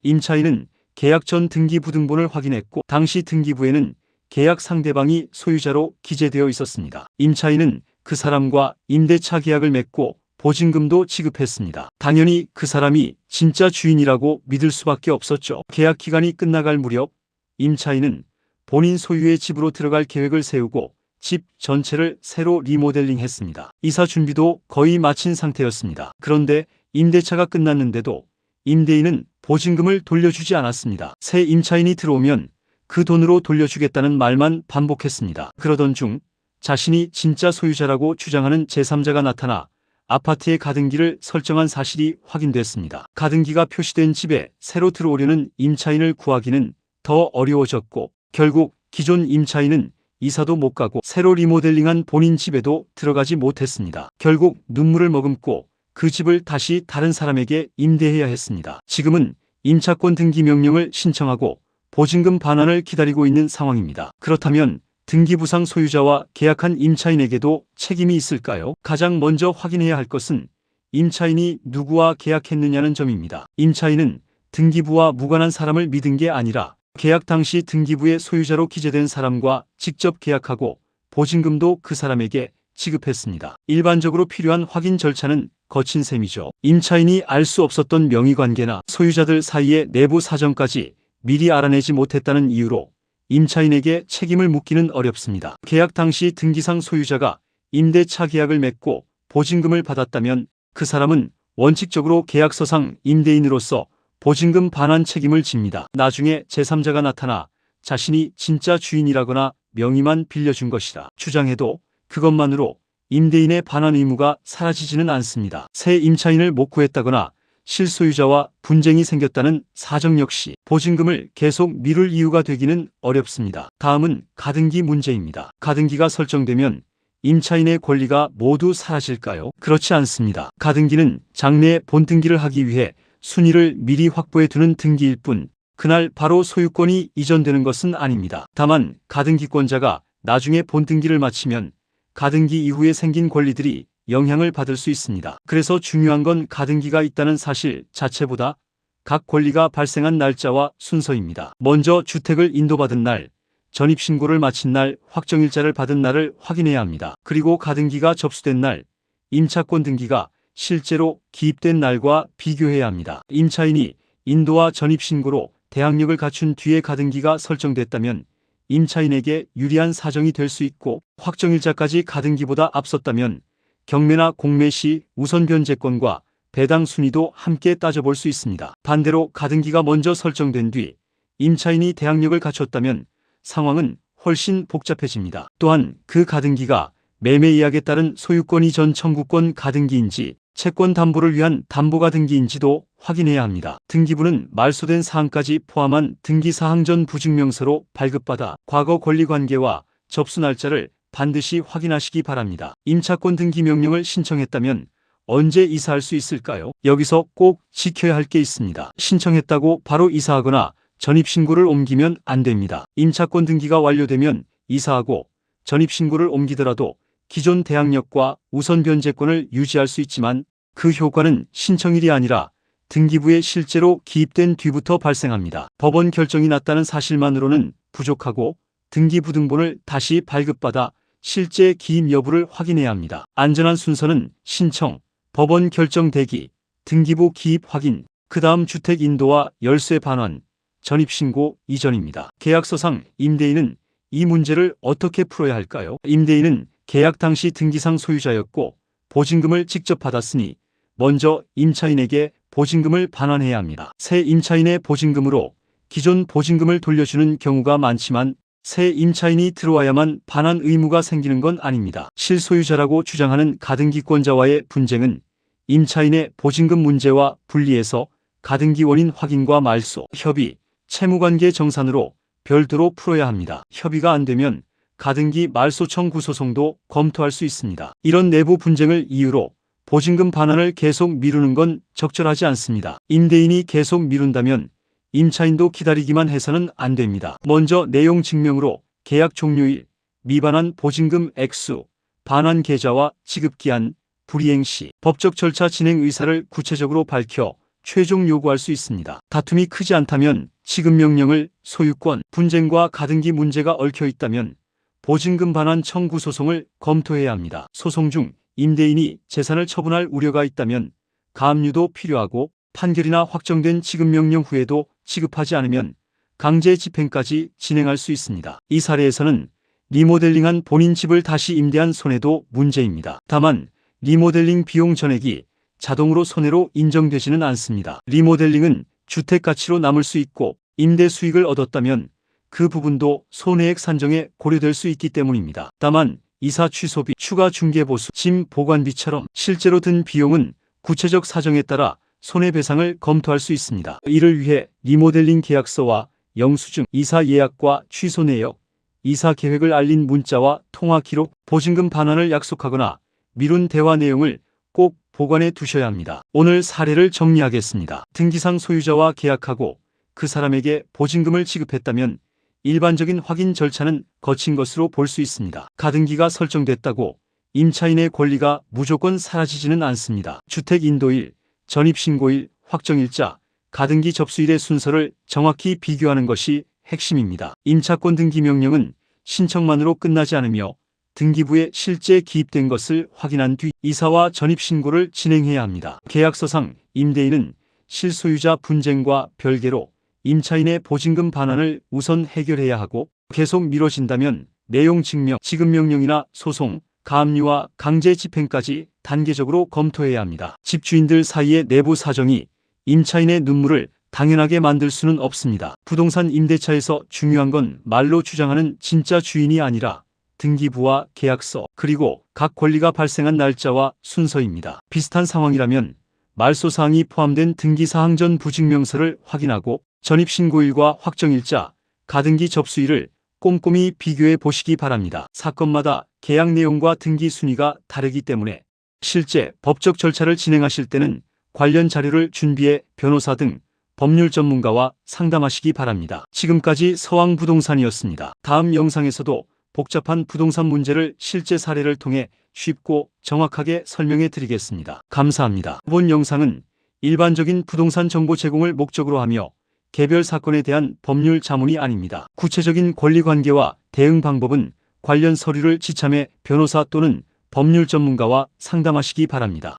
임차인은 계약 전 등기부등본을 확인했고 당시 등기부에는 계약 상대방이 소유자로 기재되어 있었습니다. 임차인은 그 사람과 임대차 계약을 맺고 보증금도 지급했습니다. 당연히 그 사람이 진짜 주인이라고 믿을 수밖에 없었죠. 계약 기간이 끝나갈 무렵 임차인은 본인 소유의 집으로 들어갈 계획을 세우고 집 전체를 새로 리모델링했습니다. 이사 준비도 거의 마친 상태였습니다. 그런데 임대차가 끝났는데도 임대인은 보증금을 돌려주지 않았습니다. 새 임차인이 들어오면 그 돈으로 돌려주겠다는 말만 반복했습니다. 그러던 중 자신이 진짜 소유자라고 주장하는 제3자가 나타나 아파트의 가등기를 설정한 사실이 확인됐습니다. 가등기가 표시된 집에 새로 들어오려는 임차인을 구하기는 더 어려워졌고 결국 기존 임차인은 이사도 못 가고 새로 리모델링한 본인 집에도 들어가지 못했습니다. 결국 눈물을 머금고 그 집을 다시 다른 사람에게 임대해야 했습니다. 지금은 임차권 등기 명령을 신청하고 보증금 반환을 기다리고 있는 상황입니다. 그렇다면 등기부상 소유자와 계약한 임차인에게도 책임이 있을까요? 가장 먼저 확인해야 할 것은 임차인이 누구와 계약했느냐는 점입니다. 임차인은 등기부와 무관한 사람을 믿은 게 아니라 계약 당시 등기부의 소유자로 기재된 사람과 직접 계약하고 보증금도 그 사람에게 지급했습니다. 일반적으로 필요한 확인 절차는 거친 셈이죠. 임차인이 알 수 없었던 명의관계나 소유자들 사이의 내부 사정까지 미리 알아내지 못했다는 이유로 임차인에게 책임을 묻기는 어렵습니다. 계약 당시 등기상 소유자가 임대차 계약을 맺고 보증금을 받았다면 그 사람은 원칙적으로 계약서상 임대인으로서 보증금 반환 책임을 집니다. 나중에 제3자가 나타나 자신이 진짜 주인이라거나 명의만 빌려준 것이라 주장해도 그것만으로 임대인의 반환 의무가 사라지지는 않습니다. 새 임차인을 못 구했다거나 실소유자와 분쟁이 생겼다는 사정 역시 보증금을 계속 미룰 이유가 되기는 어렵습니다. 다음은 가등기 문제입니다. 가등기가 설정되면 임차인의 권리가 모두 사라질까요? 그렇지 않습니다. 가등기는 장래에 본등기를 하기 위해 순위를 미리 확보해 두는 등기일 뿐 그날 바로 소유권이 이전되는 것은 아닙니다. 다만 가등기권자가 나중에 본등기를 마치면 가등기 이후에 생긴 권리들이 영향을 받을 수 있습니다. 그래서 중요한 건 가등기가 있다는 사실 자체보다 각 권리가 발생한 날짜와 순서입니다. 먼저 주택을 인도받은 날, 전입신고를 마친 날, 확정일자를 받은 날을 확인해야 합니다. 그리고 가등기가 접수된 날, 임차권 등기가 실제로 기입된 날과 비교해야 합니다. 임차인이 인도와 전입신고로 대항력을 갖춘 뒤에 가등기가 설정됐다면 임차인에게 유리한 사정이 될 수 있고 확정일자까지 가등기보다 앞섰다면 경매나 공매 시 우선 변제권과 배당 순위도 함께 따져볼 수 있습니다. 반대로 가등기가 먼저 설정된 뒤 임차인이 대항력을 갖췄다면 상황은 훨씬 복잡해집니다. 또한 그 가등기가 매매 예약에 따른 소유권 이전 청구권 가등기인지 채권 담보를 위한 담보가등기인지도 확인해야 합니다. 등기부는 말소된 사항까지 포함한 등기사항 전 부증명서로 발급받아 과거 권리관계와 접수 날짜를 반드시 확인하시기 바랍니다. 임차권 등기 명령을 신청했다면 언제 이사할 수 있을까요? 여기서 꼭 지켜야 할 게 있습니다. 신청했다고 바로 이사하거나 전입신고를 옮기면 안 됩니다. 임차권 등기가 완료되면 이사하고 전입신고를 옮기더라도 기존 대항력과 우선 변제권을 유지할 수 있지만 그 효과는 신청일이 아니라 등기부에 실제로 기입된 뒤부터 발생합니다. 법원 결정이 났다는 사실만으로는 부족하고 등기부등본을 다시 발급받아 실제 기입 여부를 확인해야 합니다. 안전한 순서는 신청, 법원 결정 대기, 등기부 기입 확인, 그 다음 주택 인도와 열쇠 반환, 전입신고 이전입니다. 계약서상 임대인은 이 문제를 어떻게 풀어야 할까요? 임대인은 계약 당시 등기상 소유자였고 보증금을 직접 받았으니 먼저 임차인에게 보증금을 반환해야 합니다. 새 임차인의 보증금으로 기존 보증금을 돌려주는 경우가 많지만 새 임차인이 들어와야만 반환 의무가 생기는 건 아닙니다. 실소유자라고 주장하는 가등기권자와의 분쟁은 임차인의 보증금 문제와 분리해서 가등기 원인 확인과 말소, 협의, 채무관계 정산으로 별도로 풀어야 합니다. 협의가 안 되면 가등기 말소 청구 소송도 검토할 수 있습니다. 이런 내부 분쟁을 이유로 보증금 반환을 계속 미루는 건 적절하지 않습니다. 임대인이 계속 미룬다면 임차인도 기다리기만 해서는 안 됩니다. 먼저 내용 증명으로 계약 종료일, 미반환 보증금 액수, 반환 계좌와 지급기한, 불이행 시 법적 절차 진행 의사를 구체적으로 밝혀 최종 요구할 수 있습니다. 다툼이 크지 않다면 지급명령을, 소유권, 분쟁과 가등기 문제가 얽혀 있다면 보증금 반환 청구 소송을 검토해야 합니다. 소송 중 임대인이 재산을 처분할 우려가 있다면 가압류도 필요하고 판결이나 확정된 지급명령 후에도 지급하지 않으면 강제 집행까지 진행할 수 있습니다. 이 사례에서는 리모델링한 본인 집을 다시 임대한 손해도 문제입니다. 다만 리모델링 비용 전액이 자동으로 손해로 인정되지는 않습니다. 리모델링은 주택 가치로 남을 수 있고 임대 수익을 얻었다면 그 부분도 손해액 산정에 고려될 수 있기 때문입니다. 다만 이사 취소비, 추가 중개보수, 짐 보관비처럼 실제로 든 비용은 구체적 사정에 따라 손해배상을 검토할 수 있습니다. 이를 위해 리모델링 계약서와 영수증, 이사 예약과 취소 내역, 이사 계획을 알린 문자와 통화 기록, 보증금 반환을 약속하거나 미룬 대화 내용을 꼭 보관해 두셔야 합니다. 오늘 사례를 정리하겠습니다. 등기상 소유자와 계약하고 그 사람에게 보증금을 지급했다면 일반적인 확인 절차는 거친 것으로 볼 수 있습니다. 가등기가 설정됐다고 임차인의 권리가 무조건 사라지지는 않습니다. 주택 인도일, 전입신고일, 확정일자, 가등기 접수일의 순서를 정확히 비교하는 것이 핵심입니다. 임차권 등기 명령은 신청만으로 끝나지 않으며 등기부에 실제 기입된 것을 확인한 뒤 이사와 전입신고를 진행해야 합니다. 계약서상 임대인은 실소유자 분쟁과 별개로 임차인의 보증금 반환을 우선 해결해야 하고 계속 미뤄진다면 내용 증명, 지급명령이나 소송, 가압류와 강제 집행까지 단계적으로 검토해야 합니다. 집주인들 사이의 내부 사정이 임차인의 눈물을 당연하게 만들 수는 없습니다. 부동산 임대차에서 중요한 건 말로 주장하는 진짜 주인이 아니라 등기부와 계약서, 그리고 각 권리가 발생한 날짜와 순서입니다. 비슷한 상황이라면 말소사항이 포함된 등기사항 전 부증명서를 확인하고 전입신고일과 확정일자, 가등기 접수일을 꼼꼼히 비교해 보시기 바랍니다. 사건마다 계약 내용과 등기 순위가 다르기 때문에 실제 법적 절차를 진행하실 때는 관련 자료를 준비해 변호사 등 법률 전문가와 상담하시기 바랍니다. 지금까지 서왕부동산이었습니다. 다음 영상에서도 복잡한 부동산 문제를 실제 사례를 통해 쉽고 정확하게 설명해 드리겠습니다. 감사합니다. 본 영상은 일반적인 부동산 정보 제공을 목적으로 하며 개별 사건에 대한 법률 자문이 아닙니다. 구체적인 권리관계와 대응 방법은 관련 서류를 지참해 변호사 또는 법률 전문가와 상담하시기 바랍니다.